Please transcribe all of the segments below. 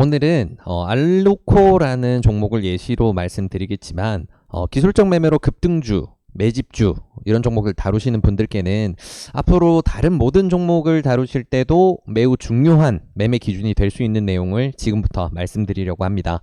오늘은 알루코라는 종목을 예시로 말씀드리겠지만 기술적 매매로 급등주, 매집주 이런 종목을 다루시는 분들께는 앞으로 다른 모든 종목을 다루실 때도 매우 중요한 매매 기준이 될 수 있는 내용을 지금부터 말씀드리려고 합니다.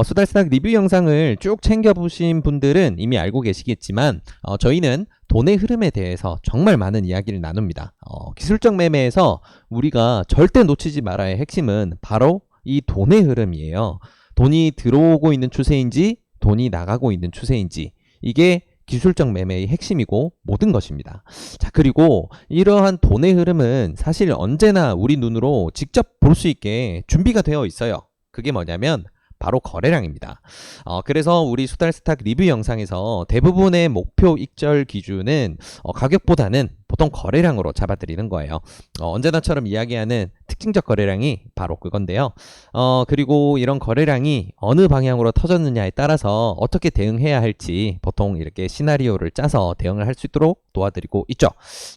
수달스탁 리뷰 영상을 쭉 챙겨보신 분들은 이미 알고 계시겠지만 저희는 돈의 흐름에 대해서 정말 많은 이야기를 나눕니다. 기술적 매매에서 우리가 절대 놓치지 말아야 할 핵심은 바로 이 돈의 흐름이에요. 돈이 들어오고 있는 추세인지 돈이 나가고 있는 추세인지 이게 기술적 매매의 핵심이고 모든 것입니다. 자, 그리고 이러한 돈의 흐름은 사실 언제나 우리 눈으로 직접 볼 수 있게 준비가 되어 있어요. 그게 뭐냐면 바로 거래량입니다. 그래서 우리 수달스탁 리뷰 영상에서 대부분의 목표 익절 기준은 가격보다는 보통 거래량으로 잡아드리는 거예요. 언제나처럼 이야기하는 특징적 거래량이 바로 그건데요. 그리고 이런 거래량이 어느 방향으로 터졌느냐에 따라서 어떻게 대응해야 할지 보통 이렇게 시나리오를 짜서 대응을 할 수 있도록 도와드리고 있죠.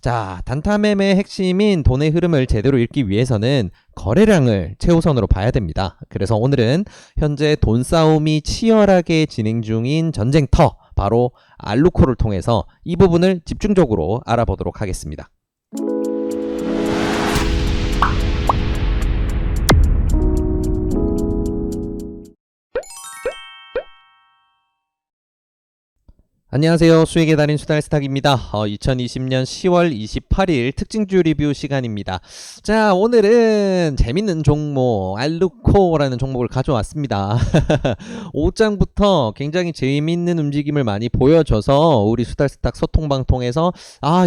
자, 단타 매매의 핵심인 돈의 흐름을 제대로 읽기 위해서는 거래량을 최우선으로 봐야 됩니다. 그래서 오늘은 현재 돈 싸움이 치열하게 진행 중인 전쟁터 바로 알루코를 통해서 이 부분을 집중적으로 알아보도록 하겠습니다. 안녕하세요. 수익의 달인 수달스탁입니다. 2020년 10월 28일 특징주 리뷰 시간입니다. 자, 오늘은 재밌는 종목 알루코라는 종목을 가져왔습니다. 오장부터 굉장히 재밌는 움직임을 많이 보여줘서 우리 수달스탁 소통방 통해서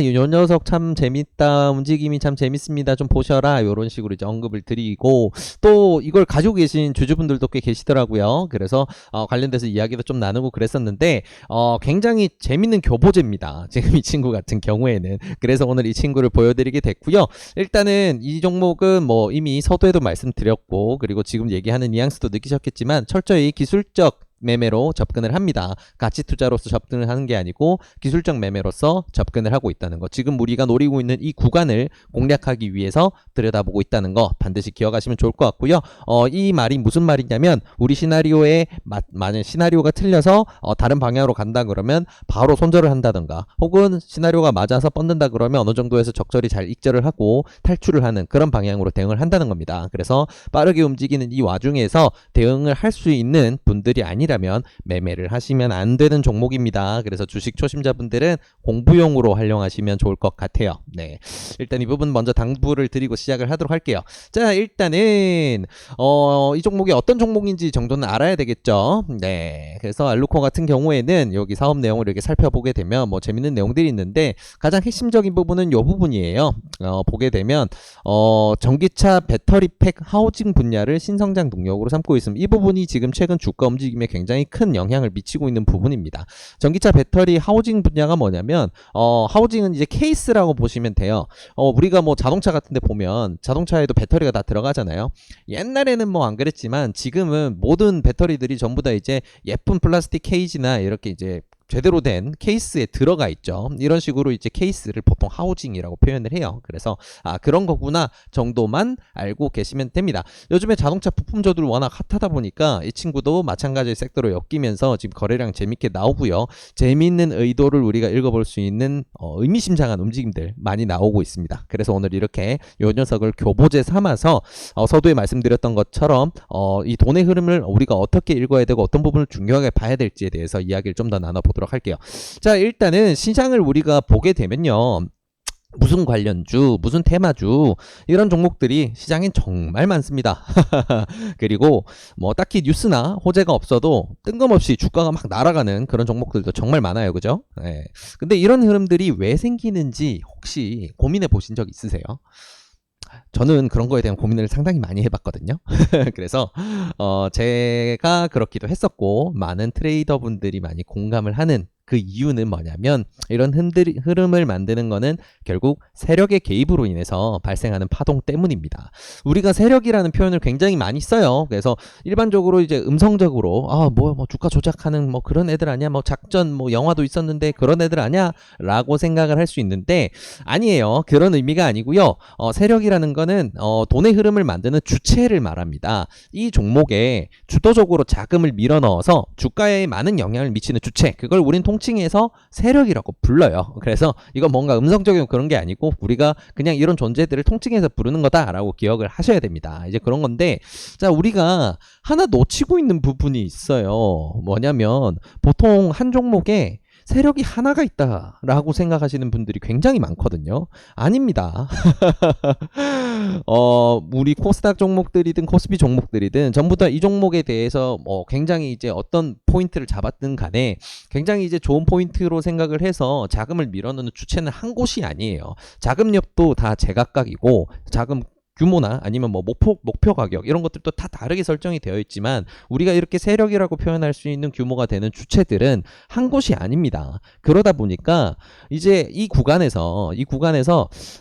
이 녀석 참 재밌다, 움직임이 참 재밌습니다, 좀 보셔라, 이런 식으로 이제 언급을 드리고 또 이걸 가지고 계신 주주분들도 꽤 계시더라고요. 그래서 관련돼서 이야기도 좀 나누고 그랬었는데 굉장히 재밌는 교보제입니다. 지금 이 친구 같은 경우에는. 그래서 오늘 이 친구를 보여드리게 됐고요. 일단은 이 종목은 뭐 이미 서두에도 말씀드렸고 그리고 지금 얘기하는 뉘앙스도 느끼셨겠지만 철저히 기술적 매매로 접근을 합니다. 가치 투자로서 접근을 하는 게 아니고 기술적 매매로서 접근을 하고 있다는 거. 지금 우리가 노리고 있는 이 구간을 공략하기 위해서 들여다보고 있다는 거 반드시 기억하시면 좋을 것 같고요. 이 말이 무슨 말이냐면 우리 시나리오에 만약 시나리오가 틀려서 다른 방향으로 간다 그러면 바로 손절을 한다던가 혹은 시나리오가 맞아서 뻗는다 그러면 어느 정도에서 적절히 잘 익절을 하고 탈출을 하는 그런 방향으로 대응을 한다는 겁니다. 그래서 빠르게 움직이는 이 와중에서 대응을 할 수 있는 분들이 아니라 매매를 하시면 안 되는 종목입니다. 그래서 주식 초심자분들은 공부용으로 활용하시면 좋을 것 같아요. 네, 일단 이 부분 먼저 당부를 드리고 시작을 하도록 할게요. 자, 일단은 이 종목이 어떤 종목인지 정도는 알아야 되겠죠. 네, 그래서 알루코 같은 경우에는 여기 사업 내용을 이렇게 살펴보게 되면 뭐 재밌는 내용들이 있는데 가장 핵심적인 부분은 이 부분이에요. 보게 되면 전기차 배터리팩 하우징 분야를 신성장 동력으로 삼고 있습니다. 이 부분이 지금 최근 주가 움직임에 굉장히 큰 영향을 미치고 있는 부분입니다. 전기차 배터리 하우징 분야가 뭐냐면 하우징은 이제 케이스라고 보시면 돼요. 우리가 뭐 자동차 같은 데 보면 자동차에도 배터리가 다 들어가잖아요. 옛날에는 뭐 안 그랬지만 지금은 모든 배터리들이 전부 다 이제 예쁜 플라스틱 케이지나 이렇게 이제 제대로 된 케이스에 들어가 있죠. 이런 식으로 이제 케이스를 보통 하우징이라고 표현을 해요. 그래서 그런 거구나 정도만 알고 계시면 됩니다. 요즘에 자동차 부품주들 워낙 핫하다 보니까 이 친구도 마찬가지의 섹터로 엮이면서 지금 거래량 재밌게 나오고요. 재밌는 의도를 우리가 읽어볼 수 있는 의미심장한 움직임들 많이 나오고 있습니다. 그래서 오늘 이렇게 이 녀석을 교보제 삼아서 서두에 말씀드렸던 것처럼 이 돈의 흐름을 우리가 어떻게 읽어야 되고 어떤 부분을 중요하게 봐야 될지에 대해서 이야기를 좀 더 나눠보도록 할게요. 자, 일단은 시장을 우리가 보게 되면요. 무슨 관련주, 무슨 테마주 이런 종목들이 시장엔 정말 많습니다. 그리고 뭐 딱히 뉴스나 호재가 없어도 뜬금없이 주가가 막 날아가는 그런 종목들도 정말 많아요. 그죠? 네. 근데 이런 흐름들이 왜 생기는지 혹시 고민해 보신 적 있으세요? 저는 그런 거에 대한 고민을 상당히 많이 해봤거든요. 그래서 제가 그렇기도 했었고 많은 트레이더 분들이 많이 공감을 하는 그 이유는 뭐냐면 이런 흐름을 만드는 거는 결국 세력의 개입으로 인해서 발생하는 파동 때문입니다. 우리가 세력이라는 표현을 굉장히 많이 써요. 그래서 일반적으로 이제 음성적으로 뭐 주가 조작하는 뭐 그런 애들 아니야? 뭐 작전 뭐 영화도 있었는데 그런 애들 아니야? 라고 생각을 할 수 있는데 아니에요. 그런 의미가 아니고요. 세력이라는 거는 돈의 흐름을 만드는 주체를 말합니다. 이 종목에 주도적으로 자금을 밀어 넣어서 주가에 많은 영향을 미치는 주체, 그걸 우린 통칭해서 세력이라고 불러요. 그래서 이건 뭔가 음성적인 그런 게 아니고 우리가 그냥 이런 존재들을 통칭해서 부르는 거다라고 기억을 하셔야 됩니다. 이제 그런 건데, 자, 우리가 하나 놓치고 있는 부분이 있어요. 뭐냐면 보통 한 종목에 세력이 하나가 있다라고 생각하시는 분들이 굉장히 많거든요. 아닙니다. 우리 코스닥 종목들이든 코스피 종목들이든 전부 다 이 종목에 대해서 굉장히 이제 어떤 포인트를 잡았든 간에 굉장히 이제 좋은 포인트로 생각을 해서 자금을 밀어넣는 주체는 한 곳이 아니에요. 자금력도 다 제각각이고 자금 규모나 아니면 뭐 목표 가격 이런 것들도 다 다르게 설정이 되어 있지만 우리가 이렇게 세력이라고 표현할 수 있는 규모가 되는 주체들은 한 곳이 아닙니다. 그러다 보니까 이제 이 구간에서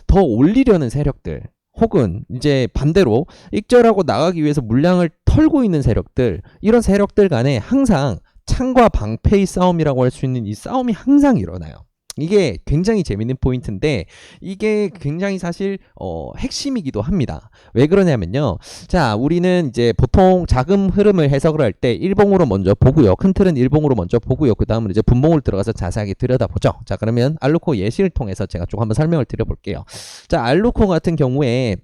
더 올리려는 세력들 혹은 이제 반대로 익절하고 나가기 위해서 물량을 털고 있는 세력들, 이런 세력들 간에 항상 창과 방패의 싸움이라고 할 수 있는 이 싸움이 항상 일어나요. 이게 굉장히 재밌는 포인트인데 이게 굉장히 사실 핵심이기도 합니다. 왜 그러냐면요. 자, 우리는 이제 보통 자금 흐름을 해석을 할 때 일봉으로 먼저 보고요. 큰 틀은 일봉으로 먼저 보고요. 그 다음은 이제 분봉을 들어가서 자세하게 들여다보죠. 자, 그러면 알루코 예시를 통해서 제가 좀 한번 설명을 드려볼게요. 자, 알루코 같은 경우에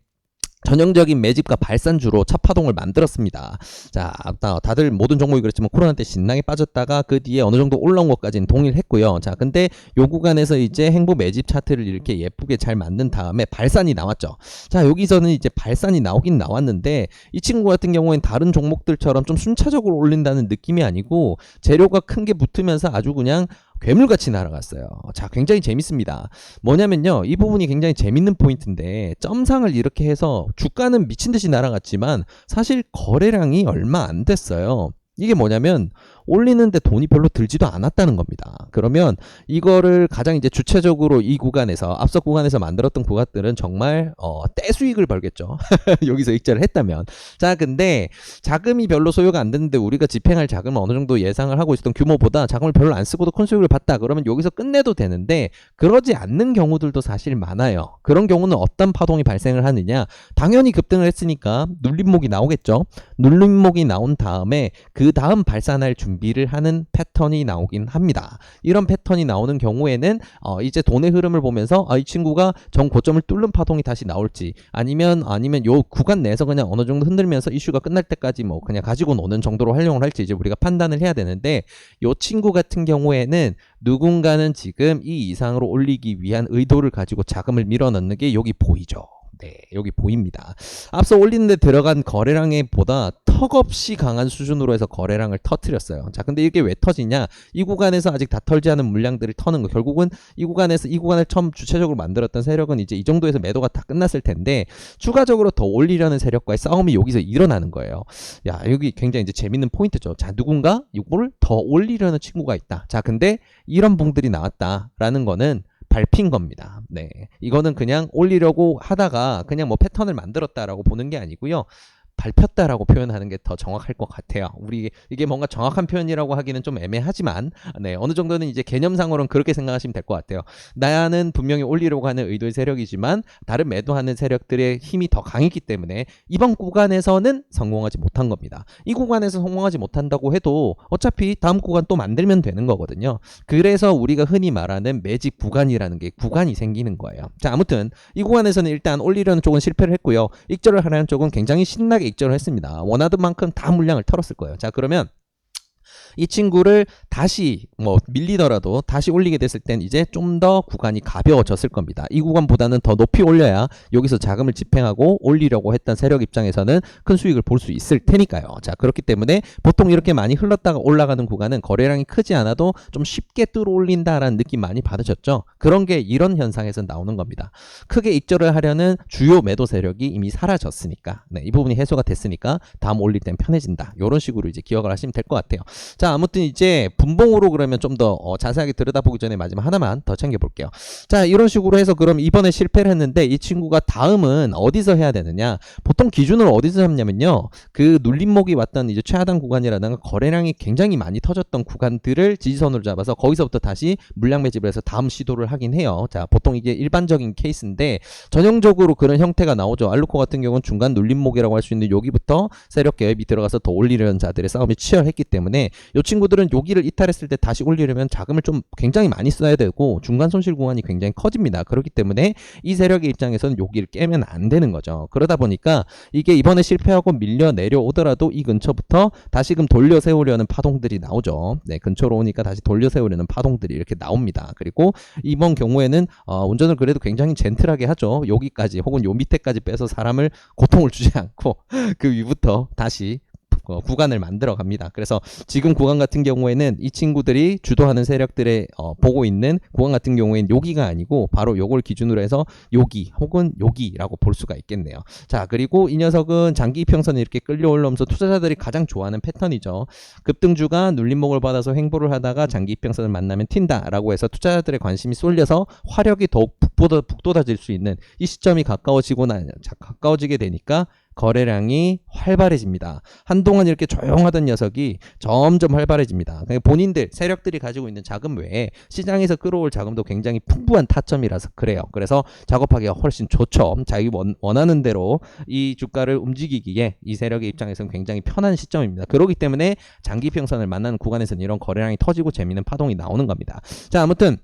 전형적인 매집과 발산주로 첫 파동을 만들었습니다. 자, 다들 모든 종목이 그렇지만 코로나 때 신나게 빠졌다가 그 뒤에 어느 정도 올라온 것까지는 동일했고요. 자, 근데 요 구간에서 이제 행보 매집 차트를 이렇게 예쁘게 잘 만든 다음에 발산이 나왔죠. 자, 여기서는 이제 발산이 나오긴 나왔는데 이 친구 같은 경우에는 다른 종목들처럼 좀 순차적으로 올린다는 느낌이 아니고 재료가 큰 게 붙으면서 아주 그냥 괴물같이 날아갔어요. 자, 굉장히 재밌습니다. 뭐냐면요, 이 부분이 굉장히 재밌는 포인트인데 점상을 이렇게 해서 주가는 미친듯이 날아갔지만 사실 거래량이 얼마 안 됐어요. 이게 뭐냐면 올리는데 돈이 별로 들지도 않았다는 겁니다. 그러면 이거를 가장 이제 주체적으로 이 구간에서 앞서 구간에서 만들었던 구간들은 정말 떼수익을 벌겠죠. 여기서 익절을 했다면. 자, 근데 자금이 별로 소요가 안 됐는데 우리가 집행할 자금을 어느 정도 예상을 하고 있었던 규모보다 자금을 별로 안 쓰고도 큰 수익을 봤다. 그러면 여기서 끝내도 되는데 그러지 않는 경우들도 사실 많아요. 그런 경우는 어떤 파동이 발생을 하느냐? 당연히 급등을 했으니까 눌림목이 나오겠죠. 눌림목이 나온 다음에 그 다음 발산할 준비를 하는 패턴이 나오긴 합니다. 이런 패턴이 나오는 경우에는 이제 돈의 흐름을 보면서 이 친구가 전 고점을 뚫는 파동이 다시 나올지 아니면 요 구간 내에서 그냥 어느 정도 흔들면서 이슈가 끝날 때까지 뭐 그냥 가지고 노는 정도로 활용을 할지 이제 우리가 판단을 해야 되는데, 요 친구 같은 경우에는 누군가는 지금 이 이상으로 올리기 위한 의도를 가지고 자금을 밀어넣는 게 여기 보이죠. 네, 여기 보입니다. 앞서 올리는데 들어간 거래량에 보다 턱없이 강한 수준으로 해서 거래량을 터뜨렸어요. 자, 근데 이게 왜 터지냐? 이 구간에서 아직 다 털지 않은 물량들을 터는 거. 결국은 이 구간을 처음 주체적으로 만들었던 세력은 이제 이 정도에서 매도가 다 끝났을 텐데 추가적으로 더 올리려는 세력과의 싸움이 여기서 일어나는 거예요. 야, 여기 굉장히 이제 재밌는 포인트죠. 자, 누군가 이거를 더 올리려는 친구가 있다. 자, 근데 이런 봉들이 나왔다라는 거는 밟힌 겁니다. 네, 이거는 그냥 올리려고 하다가 그냥 뭐 패턴을 만들었다라고 보는 게 아니고요. 밟혔다라고 표현하는 게 더 정확할 것 같아요. 우리 이게 뭔가 정확한 표현이라고 하기는 좀 애매하지만 네, 어느 정도는 이제 개념상으로는 그렇게 생각하시면 될 것 같아요. 나는 분명히 올리려고 하는 의도의 세력이지만 다른 매도하는 세력들의 힘이 더 강했기 때문에 이번 구간에서는 성공하지 못한 겁니다. 이 구간에서 성공하지 못한다고 해도 어차피 다음 구간 또 만들면 되는 거거든요. 그래서 우리가 흔히 말하는 매집 구간이라는 게 구간이 생기는 거예요. 자, 아무튼 이 구간에서는 일단 올리려는 쪽은 실패를 했고요. 익절을 하려는 쪽은 굉장히 신나게 익절을 했습니다. 원하던 만큼 다 물량을 털었을 거예요. 자, 그러면 이 친구를 다시 뭐 밀리더라도 다시 올리게 됐을 땐 이제 좀 더 구간이 가벼워졌을 겁니다. 이 구간보다는 더 높이 올려야 여기서 자금을 집행하고 올리려고 했던 세력 입장에서는 큰 수익을 볼 수 있을 테니까요. 자, 그렇기 때문에 보통 이렇게 많이 흘렀다가 올라가는 구간은 거래량이 크지 않아도 좀 쉽게 뚫어올린다라는 느낌 많이 받으셨죠? 그런 게 이런 현상에서 나오는 겁니다. 크게 익절을 하려는 주요 매도 세력이 이미 사라졌으니까, 네, 이 부분이 해소가 됐으니까 다음 올릴 땐 편해진다. 이런 식으로 이제 기억을 하시면 될 것 같아요. 자, 아무튼 이제 분봉으로 그러면 좀 더 자세하게 들여다보기 전에 마지막 하나만 더 챙겨볼게요. 자, 이런 식으로 해서 그럼 이번에 실패를 했는데 이 친구가 다음은 어디서 해야 되느냐? 보통 기준을 어디서 잡냐면요. 그 눌림목이 왔던 이제 최하단 구간이라든가 거래량이 굉장히 많이 터졌던 구간들을 지지선으로 잡아서 거기서부터 다시 물량 매집을 해서 다음 시도를 하긴 해요. 자, 보통 이게 일반적인 케이스인데 전형적으로 그런 형태가 나오죠. 알루코 같은 경우는 중간 눌림목이라고 할 수 있는 여기부터 세력 개입이 들어가서 더 올리려는 자들의 싸움이 치열했기 때문에 이 친구들은 여기를 이탈했을 때 다시 올리려면 자금을 좀 굉장히 많이 써야 되고 중간 손실 구간이 굉장히 커집니다. 그렇기 때문에 이 세력의 입장에서는 여기를 깨면 안 되는 거죠. 그러다 보니까 이게 이번에 실패하고 밀려 내려오더라도 이 근처부터 다시금 돌려 세우려는 파동들이 나오죠. 네, 근처로 오니까 다시 돌려 세우려는 파동들이 이렇게 나옵니다. 그리고 이번 경우에는 운전을 그래도 굉장히 젠틀하게 하죠. 여기까지 혹은 요 밑에까지 빼서 사람을 고통을 주지 않고 그 위부터 다시 구간을 만들어 갑니다. 그래서 지금 구간 같은 경우에는 이 친구들이 주도하는 세력들의 보고 있는 구간 같은 경우에는 여기가 아니고 바로 요걸 기준으로 해서 여기 혹은 여기라고 볼 수가 있겠네요. 자, 그리고 이 녀석은 장기 이평선에 이렇게 끌려올라오면서 투자자들이 가장 좋아하는 패턴이죠. 급등주가 눌림목을 받아서 횡보를 하다가 장기 이평선을 만나면 튄다라고 해서 투자자들의 관심이 쏠려서 화력이 더욱 북돋아질 수 있는 이 시점이 가까워지게 되니까 거래량이 활발해집니다. 한동안 이렇게 조용하던 녀석이 점점 활발해집니다. 그러니까 본인들, 세력들이 가지고 있는 자금 외에 시장에서 끌어올 자금도 굉장히 풍부한 타점이라서 그래요. 그래서 작업하기가 훨씬 좋죠. 자기 원하는 대로 이 주가를 움직이기에 이 세력의 입장에서는 굉장히 편한 시점입니다. 그렇기 때문에 장기 평선을 만나는 구간에서는 이런 거래량이 터지고 재미있는 파동이 나오는 겁니다. 자, 아무튼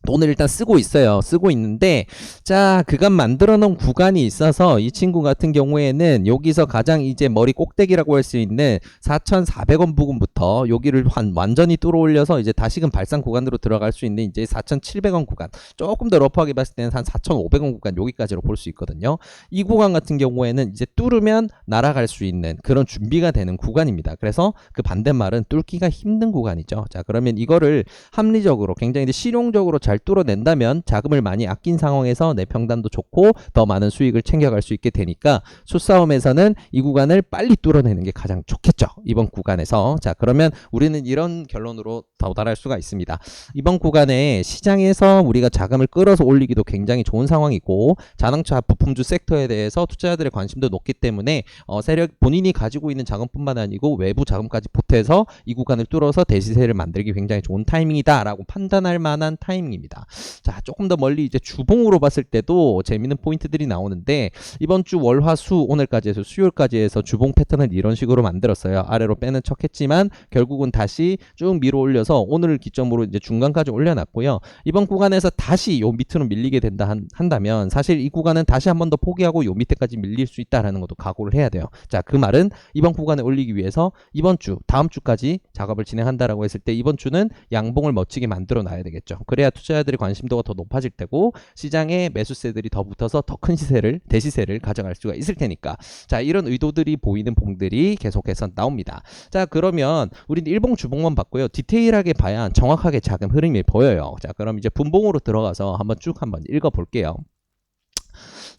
돈을 일단 쓰고 있어요. 쓰고 있는데 자, 그간 만들어 놓은 구간이 있어서 이 친구 같은 경우에는 여기서 가장 이제 머리 꼭대기라고 할 수 있는 4,400원 부근부터 여기를 완전히 뚫어 올려서 이제 다시금 발상 구간으로 들어갈 수 있는 이제 4,700원 구간, 조금 더 러프하게 봤을 때는 한 4,500원 구간 여기까지로 볼 수 있거든요. 이 구간 같은 경우에는 이제 뚫으면 날아갈 수 있는 그런 준비가 되는 구간입니다. 그래서 그 반대말은 뚫기가 힘든 구간이죠. 자, 그러면 이거를 합리적으로 굉장히 실용적으로 잘 뚫어낸다면 자금을 많이 아낀 상황에서 내 평단도 좋고 더 많은 수익을 챙겨갈 수 있게 되니까 수싸움에서는 이 구간을 빨리 뚫어내는 게 가장 좋겠죠. 이번 구간에서. 자, 그러면 우리는 이런 결론으로 도달할 수가 있습니다. 이번 구간에 시장에서 우리가 자금을 끌어서 올리기도 굉장히 좋은 상황이고 자동차 부품주 섹터에 대해서 투자자들의 관심도 높기 때문에 세력 본인이 가지고 있는 자금뿐만 아니고 외부 자금까지 보태서 이 구간을 뚫어서 대시세를 만들기 굉장히 좋은 타이밍이다라고 판단할 만한 타이밍입니다. 자, 조금 더 멀리 이제 주봉으로 봤을 때도 재밌는 포인트들이 나오는데 이번 주 월화수 오늘까지 해서 수요일까지 해서 주봉 패턴을 이런 식으로 만들었어요. 아래로 빼는 척 했지만 결국은 다시 쭉 밀어 올려서 오늘을 기점으로 이제 중간까지 올려놨고요. 이번 구간에서 다시 요 밑으로 밀리게 한다면 사실 이 구간은 다시 한 번 더 포기하고 요 밑에까지 밀릴 수 있다라는 것도 각오를 해야 돼요. 자, 그 말은 이번 구간에 올리기 위해서 이번 주 다음 주까지 작업을 진행한다라고 했을 때 이번 주는 양봉을 멋지게 만들어 놔야 되겠죠. 그래야 투자자들의 관심도가 더 높아질 테고 시장에 매수세들이 더 붙어서 더 큰 시세를 대시세를 가져갈 수가 있을 테니까 자, 이런 의도들이 보이는 봉들이 계속해서 나옵니다. 자, 그러면 우리는 일봉 주봉만 봤고요. 디테일하게 봐야 정확하게 자금 흐름이 보여요. 자, 그럼 이제 분봉으로 들어가서 한번 읽어 볼게요.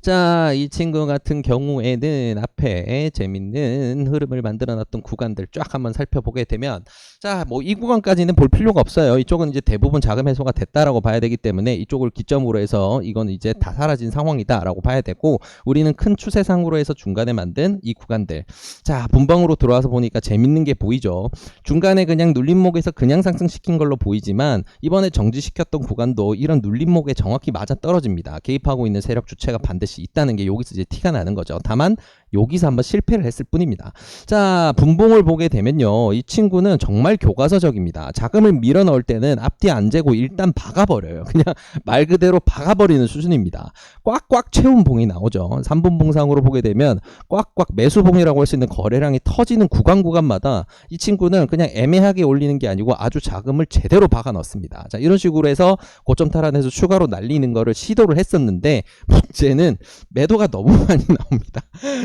자, 이 친구 같은 경우에는 앞에 재밌는 흐름을 만들어놨던 구간들 쫙 한번 살펴보게 되면 자, 뭐 이 구간까지는 볼 필요가 없어요. 이쪽은 이제 대부분 자금 해소가 됐다라고 봐야 되기 때문에 이쪽을 기점으로 해서 이건 이제 다 사라진 상황이다라고 봐야 되고 우리는 큰 추세상으로 해서 중간에 만든 이 구간들 자, 분봉으로 들어와서 보니까 재밌는 게 보이죠. 중간에 그냥 눌림목에서 그냥 상승시킨 걸로 보이지만 이번에 정지시켰던 구간도 이런 눌림목에 정확히 맞아 떨어집니다. 개입하고 있는 세력 주체가 반드시 있다는 게 여기서 이제 티가 나는 거죠. 다만 여기서 한번 실패를 했을 뿐입니다. 자, 분봉을 보게 되면요. 이 친구는 정말 교과서적입니다. 자금을 밀어 넣을 때는 앞뒤 안 재고 일단 박아버려요. 그냥 말 그대로 박아버리는 수준입니다. 꽉꽉 채운 봉이 나오죠. 3분봉상으로 보게 되면 꽉꽉 매수봉이라고 할 수 있는 거래량이 터지는 구간마다 이 친구는 그냥 애매하게 올리는 게 아니고 아주 자금을 제대로 박아 넣습니다. 자, 이런 식으로 해서 고점 탈환해서 추가로 날리는 거를 시도를 했었는데 문제는 매도가 너무 많이 나옵니다.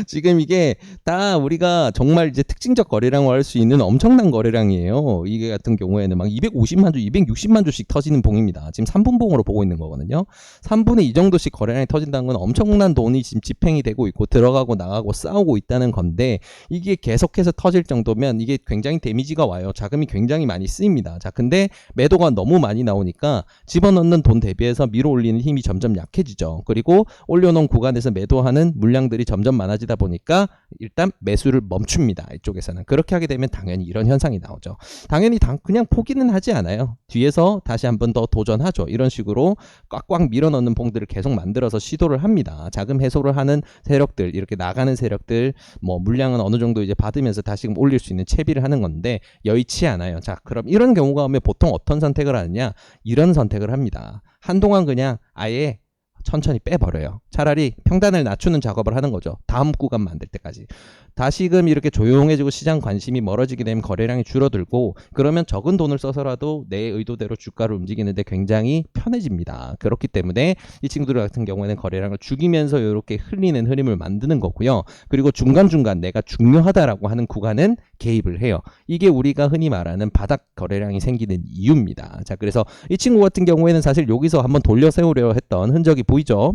지금 이게 다 우리가 정말 이제 특징적 거래량을 할 수 있는 엄청난 거래량이에요. 이게 같은 경우에는 막 250만 주, 260만 주씩 터지는 봉입니다. 지금 3분봉으로 보고 있는 거거든요. 3분의 2 정도씩 거래량이 터진다는 건 엄청난 돈이 지금 집행이 되고 있고 들어가고 나가고 싸우고 있다는 건데, 이게 계속해서 터질 정도면 이게 굉장히 데미지가 와요. 자금이 굉장히 많이 쓰입니다. 자, 근데 매도가 너무 많이 나오니까 집어넣는 돈 대비해서 밀어 올리는 힘이 점점 약해지죠. 그리고 올려놓은 구간에서 매도하는 물량들이 점점 많아지다 보니까 일단 매수를 멈춥니다. 이쪽에서는. 그렇게 하게 되면 당연히 이런 현상이 나오죠. 당연히 그냥 포기는 하지 않아요. 뒤에서 다시 한번 더 도전하죠. 이런 식으로 꽉꽉 밀어넣는 봉들을 계속 만들어서 시도를 합니다. 자금 해소를 하는 세력들, 이렇게 나가는 세력들, 뭐 물량은 어느 정도 이제 받으면서 다시금 올릴 수 있는 채비를 하는 건데 여의치 않아요. 자, 그럼 이런 경우가 오면 보통 어떤 선택을 하느냐? 이런 선택을 합니다. 한동안 그냥 아예 천천히 빼버려요. 차라리 평단을 낮추는 작업을 하는 거죠. 다음 구간 만들 때까지. 다시금 이렇게 조용해지고 시장 관심이 멀어지게 되면 거래량이 줄어들고, 그러면 적은 돈을 써서라도 내 의도대로 주가를 움직이는데 굉장히 편해집니다. 그렇기 때문에 이 친구들 같은 경우에는 거래량을 죽이면서 이렇게 흘리는 흐름을 만드는 거고요. 그리고 중간중간 내가 중요하다라고 하는 구간은 개입을 해요. 이게 우리가 흔히 말하는 바닥 거래량이 생기는 이유입니다. 자, 그래서 이 친구 같은 경우에는 사실 여기서 한번 돌려 세우려 했던 흔적이 보이죠?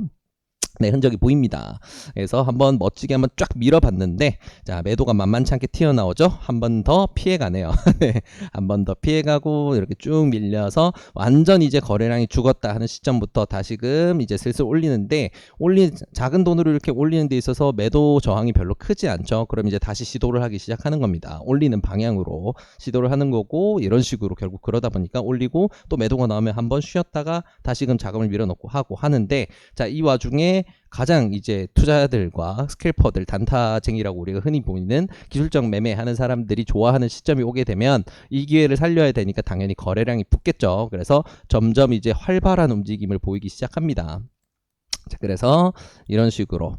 네, 흔적이 보입니다. 그래서 한번 멋지게 한번 쫙 밀어봤는데, 자, 매도가 만만치 않게 튀어나오죠? 한 번 더 피해가네요. 네, 한 번 더 피해가고 이렇게 쭉 밀려서 완전 이제 거래량이 죽었다 하는 시점부터 다시금 이제 슬슬 올리는데, 작은 돈으로 이렇게 올리는 데 있어서 매도 저항이 별로 크지 않죠. 그럼 이제 다시 시도를 하기 시작하는 겁니다. 올리는 방향으로 시도를 하는 거고, 이런 식으로 결국 그러다 보니까 올리고 또 매도가 나오면 한번 쉬었다가 다시금 자금을 밀어넣고 하고 하는데, 자, 이 와중에 가장 이제 투자자들과 스캘퍼들, 단타쟁이라고 우리가 흔히 보이는 기술적 매매하는 사람들이 좋아하는 시점이 오게 되면 이 기회를 살려야 되니까 당연히 거래량이 붙겠죠. 그래서 점점 이제 활발한 움직임을 보이기 시작합니다. 자, 그래서 이런 식으로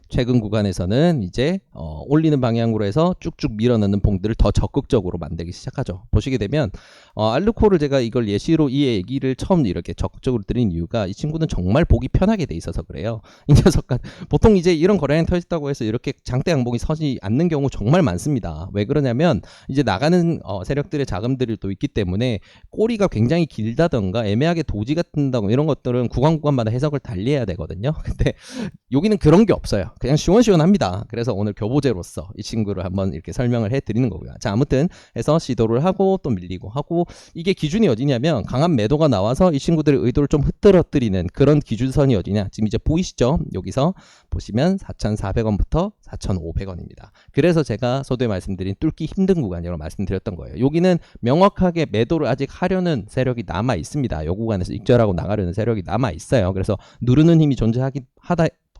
최근 구간에서는 이제 올리는 방향으로 해서 쭉쭉 밀어넣는 봉들을 더 적극적으로 만들기 시작하죠. 보시게 되면 알루코를 제가 이걸 예시로 이 얘기를 처음 이렇게 적극적으로 드린 이유가, 이 친구는 정말 보기 편하게 돼 있어서 그래요. 이 녀석과 보통 이제 이런 거래량이 터졌다고 해서 이렇게 장대 양봉이 서지 않는 경우 정말 많습니다. 왜 그러냐면 이제 나가는 세력들의 자금들이 또 있기 때문에 꼬리가 굉장히 길다던가 애매하게 도지가 뜬다고 이런 것들은 구간마다 해석을 달리해야 되거든요. 근데 여기는 그런 게 없어요. 그냥 시원시원합니다. 그래서 오늘 교보제로서 이 친구를 한번 이렇게 설명을 해드리는 거고요. 자, 아무튼 해서 시도를 하고 또 밀리고 하고, 이게 기준이 어디냐면 강한 매도가 나와서 이 친구들의 의도를 좀 흐트러뜨리는 그런 기준선이 어디냐? 지금 이제 보이시죠? 여기서 보시면 4,400원부터 4,500원입니다. 그래서 제가 서두에 말씀드린 뚫기 힘든 구간이라고 말씀드렸던 거예요. 여기는 명확하게 매도를 아직 하려는 세력이 남아 있습니다. 이 구간에서 익절하고 나가려는 세력이 남아 있어요. 그래서 누르는 힘이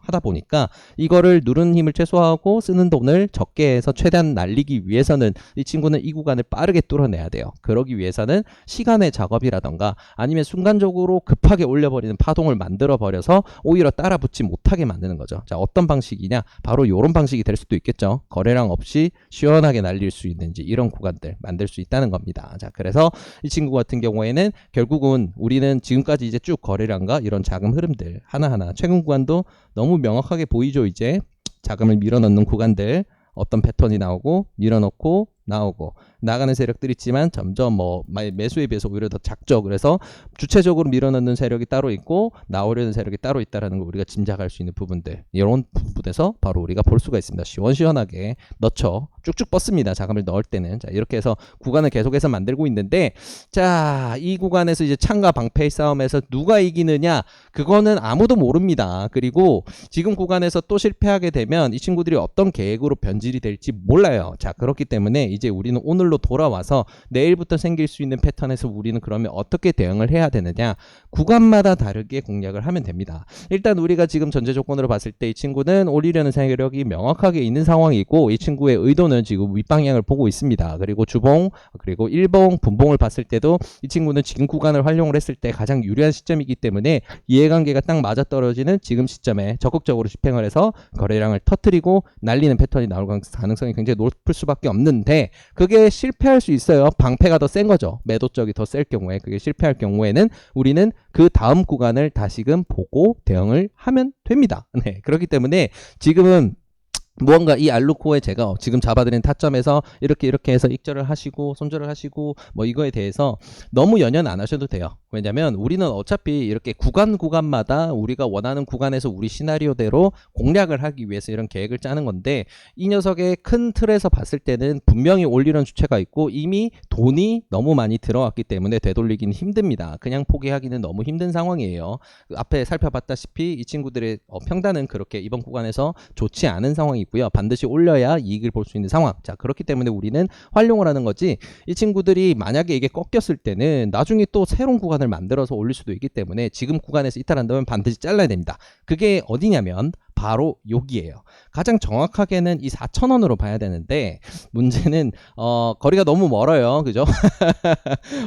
하다 보니까 이거를 누르는 힘을 최소화하고 쓰는 돈을 적게 해서 최대한 날리기 위해서는 이 친구는 이 구간을 빠르게 뚫어내야 돼요. 그러기 위해서는 시간의 작업이라던가 아니면 순간적으로 급하게 올려버리는 파동을 만들어 버려서 오히려 따라붙지 못하게 만드는 거죠. 자, 어떤 방식이냐? 바로 이런 방식이 될 수도 있겠죠. 거래량 없이 시원하게 날릴 수 있는지 이런 구간들 만들 수 있다는 겁니다. 자, 그래서 이 친구 같은 경우에는 결국은 우리는 지금까지 이제 쭉 거래량과 이런 자금 흐름들 하나하나 최근 구간도 너무 명확하게 보이죠. 이제 자금을 밀어넣는 구간들 어떤 패턴이 나오고 밀어넣고 나오고 나가는 세력들이 있지만 점점 뭐 매수에 비해서 오히려 더 작죠. 그래서 주체적으로 밀어넣는 세력이 따로 있고 나오려는 세력이 따로 있다라는 걸 우리가 짐작할 수 있는 부분들, 이런 부분에서 바로 우리가 볼 수가 있습니다. 시원시원하게 넣죠. 쭉쭉 뻗습니다. 자금을 넣을 때는. 자, 이렇게 해서 구간을 계속해서 만들고 있는데, 자, 이 구간에서 이제 창과 방패의 싸움에서 누가 이기느냐, 그거는 아무도 모릅니다. 그리고 지금 구간에서 또 실패하게 되면 이 친구들이 어떤 계획으로 변질이 될지 몰라요. 자, 그렇기 때문에 이제 우리는 오늘로 돌아와서 내일부터 생길 수 있는 패턴에서 우리는 그러면 어떻게 대응을 해야 되느냐, 구간마다 다르게 공략을 하면 됩니다. 일단 우리가 지금 전제 조건으로 봤을 때 이 친구는 올리려는 세력이 명확하게 있는 상황이고, 이 친구의 의도는 지금 윗방향을 보고 있습니다. 그리고 주봉, 그리고 일봉, 분봉을 봤을 때도 이 친구는 지금 구간을 활용을 했을 때 가장 유리한 시점이기 때문에 이해관계가 딱 맞아떨어지는 지금 시점에 적극적으로 집행을 해서 거래량을 터뜨리고 날리는 패턴이 나올 가능성이 굉장히 높을 수밖에 없는데, 있는데 그게 실패할 수 있어요. 방패가 더 센 거죠. 매도 쪽이 더 셀 경우에 그게 실패할 경우에는 우리는 그 다음 구간을 다시금 보고 대응을 하면 됩니다. 네, 그렇기 때문에 지금은 무언가 이 알루코에 제가 지금 잡아드린 타점에서 이렇게 해서 익절을 하시고 손절을 하시고 뭐 이거에 대해서 너무 연연 안 하셔도 돼요. 왜냐면 우리는 어차피 이렇게 구간마다 우리가 원하는 구간에서 우리 시나리오대로 공략을 하기 위해서 이런 계획을 짜는 건데 이 녀석의 큰 틀에서 봤을 때는 분명히 올리는 주체가 있고 이미 돈이 너무 많이 들어왔기 때문에 되돌리기는 힘듭니다. 그냥 포기하기는 너무 힘든 상황이에요. 앞에 살펴봤다시피 이 친구들의 평단은 그렇게 이번 구간에서 좋지 않은 상황이 고요. 반드시 올려야 이익을 볼 수 있는 상황. 자, 그렇기 때문에 우리는 활용을 하는 거지. 이 친구들이 만약에 이게 꺾였을 때는 나중에 또 새로운 구간을 만들어서 올릴 수도 있기 때문에 지금 구간에서 이탈한다면 반드시 잘라야 됩니다. 그게 어디냐면 바로 여기에요. 가장 정확하게는 이 4,000원으로 봐야 되는데 문제는 거리가 너무 멀어요. 그죠?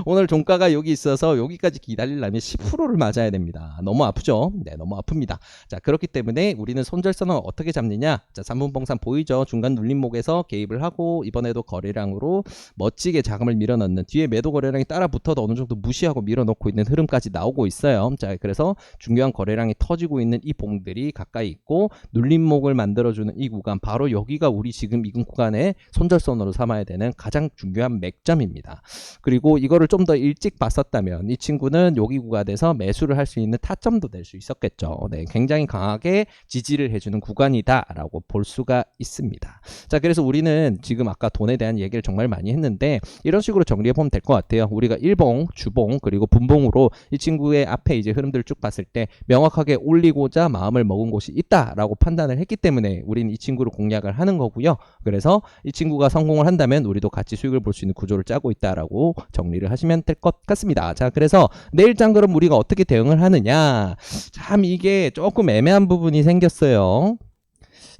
오늘 종가가 여기 있어서 여기까지 기다리려면 10%를 맞아야 됩니다. 너무 아프죠? 네, 너무 아픕니다. 자, 그렇기 때문에 우리는 손절선을 어떻게 잡느냐? 자, 3분봉산 보이죠? 중간 눌림목에서 개입을 하고 이번에도 거래량으로 멋지게 자금을 밀어넣는 뒤에 매도 거래량이 따라 붙어도 어느 정도 무시하고 밀어넣고 있는 흐름까지 나오고 있어요. 자, 그래서 중요한 거래량이 터지고 있는 이 봉들이 가까이 있고 눌림목을 만들어주는 이 구간 바로 여기가 우리 지금 이 구간의 손절선으로 삼아야 되는 가장 중요한 맥점입니다. 그리고 이거를 좀 더 일찍 봤었다면 이 친구는 여기 구간에서 매수를 할 수 있는 타점도 될 수 있었겠죠. 네, 굉장히 강하게 지지를 해주는 구간이다 라고 볼 수가 있습니다. 자, 그래서 우리는 지금 아까 돈에 대한 얘기를 정말 많이 했는데 이런 식으로 정리해 보면 될 것 같아요. 우리가 일봉, 주봉 그리고 분봉으로 이 친구의 앞에 이제 흐름들을 쭉 봤을 때 명확하게 올리고자 마음을 먹은 곳이 있다 라고 판단을 했기 때문에 우리는 이 친구를 공략을 하는 거고요. 그래서 이 친구가 성공을 한다면 우리도 같이 수익을 볼 수 있는 구조를 짜고 있다라고 정리를 하시면 될 것 같습니다. 자, 그래서 내일장 그럼 우리가 어떻게 대응을 하느냐? 참 이게 조금 애매한 부분이 생겼어요.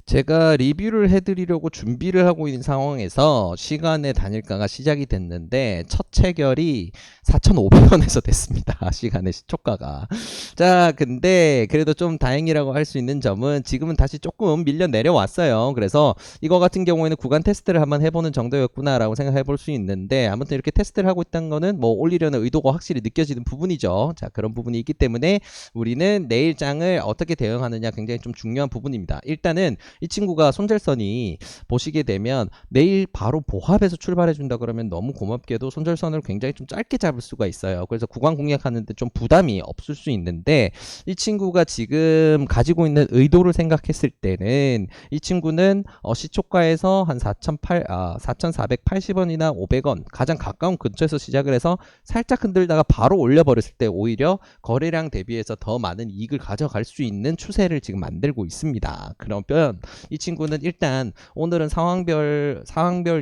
제가 리뷰를 해드리려고 준비를 하고 있는 상황에서 시간의 단일가가 시작이 됐는데 첫 체결이 4,500원에서 됐습니다. 시간의 시초가가. 자, 근데 그래도 좀 다행이라고 할 수 있는 점은 지금은 다시 조금 밀려 내려왔어요. 그래서 이거 같은 경우에는 구간 테스트를 한번 해보는 정도였구나라고 생각해 볼 수 있는데 아무튼 이렇게 테스트를 하고 있다는 거는 뭐 올리려는 의도가 확실히 느껴지는 부분이죠. 자, 그런 부분이 있기 때문에 우리는 내일장을 어떻게 대응하느냐 굉장히 좀 중요한 부분입니다. 일단은 이 친구가 손절선이 보시게 되면 내일 바로 보합해서 출발해 준다 그러면 너무 고맙게도 손절선을 굉장히 좀 짧게 잡을 수가 있어요. 그래서 구간 공략하는데 좀 부담이 없을 수 있는데 이 친구가 지금 가지고 있는 의도를 생각했을 때는 이 친구는 시초가에서 한 4,480원이나 500원 가장 가까운 근처에서 시작을 해서 살짝 흔들다가 바로 올려버렸을 때 오히려 거래량 대비해서 더 많은 이익을 가져갈 수 있는 추세를 지금 만들고 있습니다. 그러면 이 친구는 일단 오늘은 상황별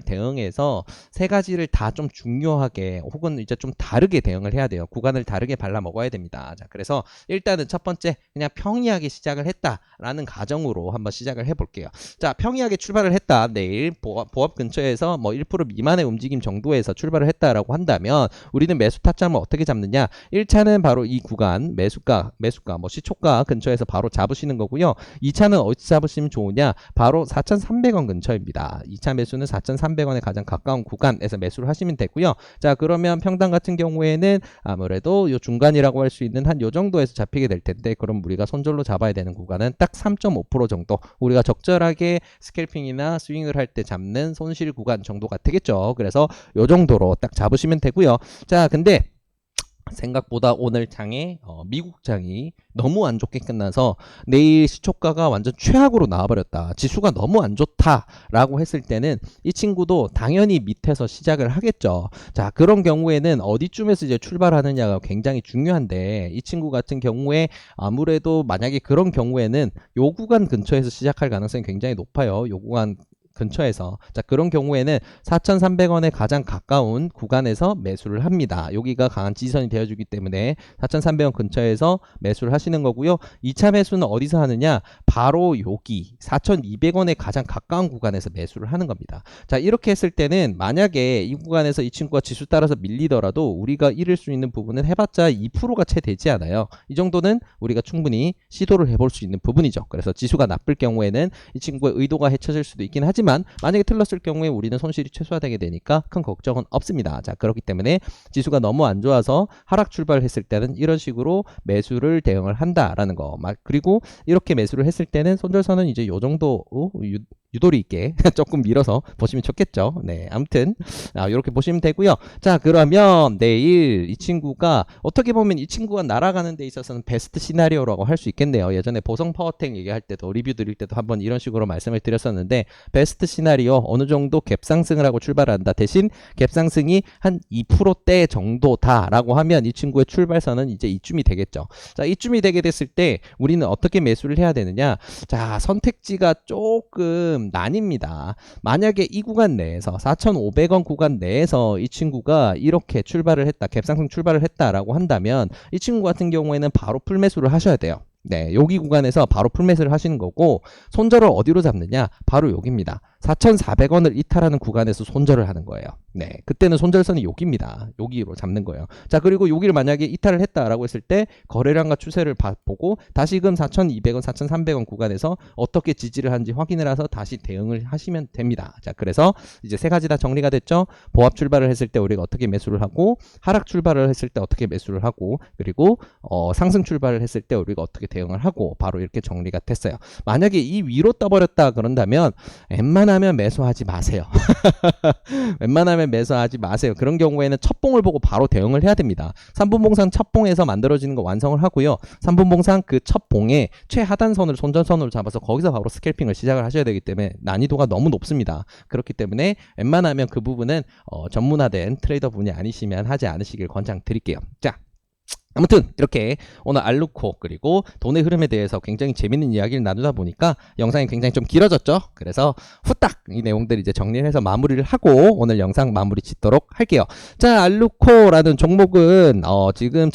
대응에서 세 가지를 다 좀 중요하게 혹은 이제 좀 다르게 대응을 해야 돼요. 구간을 다르게 발라 먹어야 됩니다. 자, 그래서 일단은 첫 번째 그냥 평이하게 시작을 했다라는 가정으로 한번 시작을 해볼게요. 자, 평이하게 출발을 했다. 내일 보합 근처에서 뭐 1% 미만의 움직임 정도에서 출발을 했다라고 한다면 우리는 매수 타점을 어떻게 잡느냐? 1차는 바로 이 구간 매수가 뭐 시초가 근처에서 바로 잡으시는 거고요. 2차는 어디서 잡으시면 좋으냐? 바로 4,300원 근처입니다. 2차 매수는 4,300원에 가장 가까운 구간에서 매수를 하시면 되고요. 자, 그러면 평당 같은 경우에는 아무래도 요 중간이라고 할 수 있는 한 요 정도에서 잡히게 될 텐데 그럼 우리가 손절로 잡아야 되는 구간은 딱 3.5% 정도 우리가 적절하게 스캘핑이나 스윙을 할 때 잡는 손실 구간 정도가 되겠죠. 그래서 요 정도로 딱 잡으시면 되고요. 자, 근데 생각보다 오늘 장에 미국 장이 너무 안 좋게 끝나서 내일 시초가가 완전 최악으로 나와버렸다. 지수가 너무 안 좋다라고 했을 때는 이 친구도 당연히 밑에서 시작을 하겠죠. 자, 그런 경우에는 어디쯤에서 이제 출발하느냐가 굉장히 중요한데 이 친구 같은 경우에 아무래도 만약에 그런 경우에는 요 구간 근처에서 시작할 가능성이 굉장히 높아요. 요 구간 근처에서. 자, 그런 경우에는 4,300원에 가장 가까운 구간에서 매수를 합니다. 여기가 강한 지지선이 되어주기 때문에 4,300원 근처에서 매수를 하시는 거고요. 2차 매수는 어디서 하느냐? 바로 여기 4,200원에 가장 가까운 구간에서 매수를 하는 겁니다. 자, 이렇게 했을 때는 만약에 이 구간에서 이 친구가 지수 따라서 밀리더라도 우리가 잃을 수 있는 부분은 해봤자 2%가 채 되지 않아요. 이 정도는 우리가 충분히 시도를 해볼 수 있는 부분이죠. 그래서 지수가 나쁠 경우에는 이 친구의 의도가 해쳐질 수도 있긴 하지만 하지만 만약에 틀렸을 경우에 우리는 손실이 최소화되게 되니까 큰 걱정은 없습니다. 자, 그렇기 때문에 지수가 너무 안 좋아서 하락 출발했을 때는 이런 식으로 매수를 대응을 한다라는 거. 그리고 이렇게 매수를 했을 때는 손절선은 이제 요 정도 유도리 있게 조금 밀어서 보시면 좋겠죠. 네, 아무튼 이렇게 보시면 되고요. 자, 그러면 내일 이 친구가 어떻게 보면 이 친구가 날아가는 데 있어서는 베스트 시나리오라고 할 수 있겠네요. 예전에 보성 파워텍 얘기할 때도 리뷰 드릴 때도 한번 이런 식으로 말씀을 드렸었는데 베스트 시나리오 어느 정도 갭상승을 하고 출발한다. 대신 갭상승이 한 2%대 정도다라고 하면 이 친구의 출발선은 이제 이쯤이 되겠죠. 자, 이쯤이 되게 됐을 때 우리는 어떻게 매수를 해야 되느냐? 자, 선택지가 조금 나뉩니다. 만약에 이 구간 내에서 4,500원 구간 내에서 이 친구가 이렇게 출발을 했다, 갭상승 출발을 했다라고 한다면 이 친구 같은 경우에는 바로 풀매수를 하셔야 돼요. 네, 여기 구간에서 바로 풀매수를 하시는 거고 손절을 어디로 잡느냐? 바로 여기입니다. 4,400원을 이탈하는 구간에서 손절을 하는 거예요. 네, 그때는 손절선이 여기입니다. 여기로 잡는 거예요. 자, 그리고 여기를 만약에 이탈을 했다라고 했을 때 거래량과 추세를 보고 다시금 4,200원, 4,300원 구간에서 어떻게 지지를 하는지 확인을 해서 다시 대응을 하시면 됩니다. 자, 그래서 이제 세 가지 다 정리가 됐죠. 보합 출발을 했을 때 우리가 어떻게 매수를 하고 하락 출발을 했을 때 어떻게 매수를 하고 그리고 상승 출발을 했을 때 우리가 어떻게 대응을 하고 바로 이렇게 정리가 됐어요. 만약에 이 위로 떠버렸다 그런다면 웬만하면 매수하지 마세요. 웬만하면 매수하지 마세요. 그런 경우에는 첫봉을 보고 바로 대응을 해야 됩니다. 3분봉상 첫봉에서 만들어지는 거 완성을 하고요. 3분봉상 그 첫봉에 최하단선을 손절선으로 잡아서 거기서 바로 스캘핑을 시작을 하셔야 되기 때문에 난이도가 너무 높습니다. 그렇기 때문에 웬만하면 그 부분은 전문화된 트레이더 분이 아니시면 하지 않으시길 권장드릴게요. 자, 아무튼 이렇게 오늘 알루코 그리고 돈의 흐름에 대해서 굉장히 재밌는 이야기를 나누다 보니까 영상이 굉장히 좀 길어졌죠. 그래서 후딱 이 내용들 이제 정리를 해서 마무리를 하고 오늘 영상 마무리 짓도록 할게요. 자, 알루코라는 종목은 지금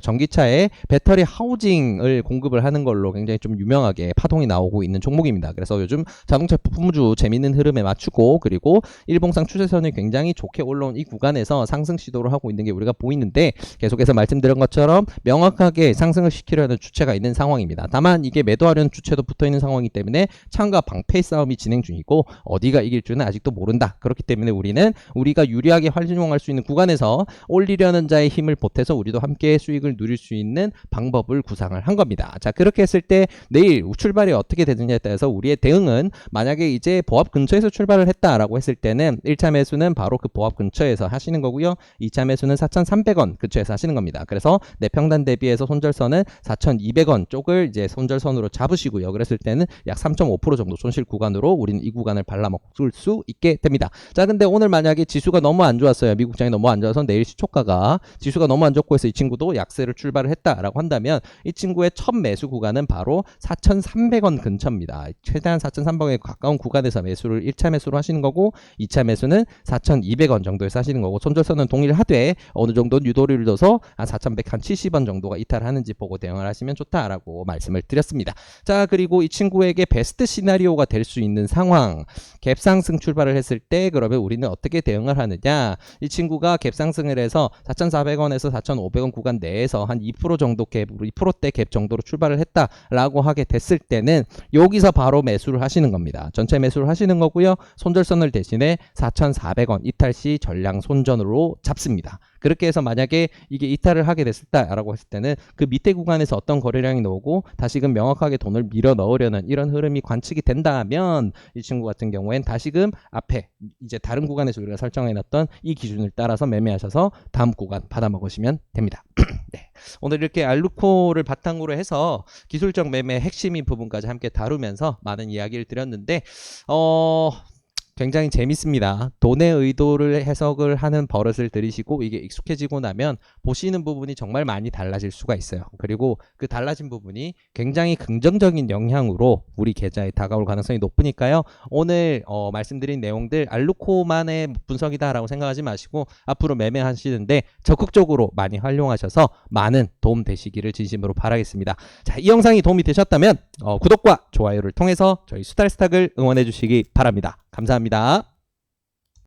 전기차에 배터리 하우징을 공급을 하는 걸로 굉장히 좀 유명하게 파동이 나오고 있는 종목입니다. 그래서 요즘 자동차 부품주 재밌는 흐름에 맞추고 그리고 일봉상 추세선이 굉장히 좋게 올라온 이 구간에서 상승 시도를 하고 있는 게 우리가 보이는데 계속해서 말씀드린 것처럼 명확하게 상승을 시키려는 주체가 있는 상황입니다. 다만 이게 매도하려는 주체도 붙어있는 상황이기 때문에 창과 방패 싸움이 진행 중이고 어디가 이길 줄은 아직도 모른다. 그렇기 때문에 우리는 우리가 유리하게 활용할 수 있는 구간에서 올리려는 자의 힘을 보태서 우리도 함께 수익을 누릴 수 있는 방법을 구상을 한 겁니다. 자, 그렇게 했을 때 내일 출발이 어떻게 되느냐에 따라서 우리의 대응은 만약에 이제 보합 근처에서 출발을 했다라고 했을 때는 1차 매수는 바로 그 보합 근처에서 하시는 거고요. 2차 매수는 4,300원 근처에서 하시는 겁니다. 그래서 내 평단 대비해서 손절선은 4,200원 쪽을 이제 손절선으로 잡으시고요. 그랬을 때는 약 3.5% 정도 손실 구간으로 우리는 이 구간을 발라먹을 수 있게 됩니다. 자, 근데 오늘 만약에 지수가 너무 안 좋았어요. 미국장이 너무 안 좋아서 내일 시초가가 지수가 너무 안 좋고 해서 이 친구도 약세를 출발을 했다라고 한다면 이 친구의 첫 매수 구간은 바로 4,300원 근처입니다. 최대한 4,300원에 가까운 구간에서 매수를 1차 매수로 하시는 거고 2차 매수는 4,200원 정도에서 하시는 거고 손절선은 동일하되 어느 정도 유도리를 둬서 한 4,170원 정도가 이탈하는지 보고 대응을 하시면 좋다라고 말씀을 드렸습니다. 자, 그리고 이 친구에게 베스트 시나리오가 될 수 있는 상황, 갭상승 출발을 했을 때 그러면 우리는 어떻게 대응을 하느냐? 이 친구가 갭상승을 해서 4,400원에서 4,500원 구간 내에서 한 2% 정도 갭으로 2%대 갭 정도로 출발을 했다라고 하게 됐을 때는 여기서 바로 매수를 하시는 겁니다. 전체 매수를 하시는 거고요. 손절선을 대신에 4,400원 이탈 시 전량 손전으로 잡습니다. 그렇게 해서 만약에 이게 이탈을 하게 됐다라고 했을 때는 그 밑에 구간에서 어떤 거래량이 나오고 다시금 명확하게 돈을 밀어 넣으려는 이런 흐름이 관측이 된다면 이 친구 같은 경우엔 다시금 앞에 이제 다른 구간에서 우리가 설정해 놨던 이 기준을 따라서 매매하셔서 다음 구간 받아 먹으시면 됩니다. 네. 오늘 이렇게 알루코를 바탕으로 해서 기술적 매매 핵심인 부분까지 함께 다루면서 많은 이야기를 드렸는데 굉장히 재밌습니다. 돈의 의도를 해석을 하는 버릇을 들이시고 이게 익숙해지고 나면 보시는 부분이 정말 많이 달라질 수가 있어요. 그리고 그 달라진 부분이 굉장히 긍정적인 영향으로 우리 계좌에 다가올 가능성이 높으니까요. 오늘 말씀드린 내용들 알루코만의 분석이다라고 생각하지 마시고 앞으로 매매하시는데 적극적으로 많이 활용하셔서 많은 도움 되시기를 진심으로 바라겠습니다. 자, 이 영상이 도움이 되셨다면 구독과 좋아요를 통해서 저희 수달스탁을 응원해 주시기 바랍니다. 감사합니다.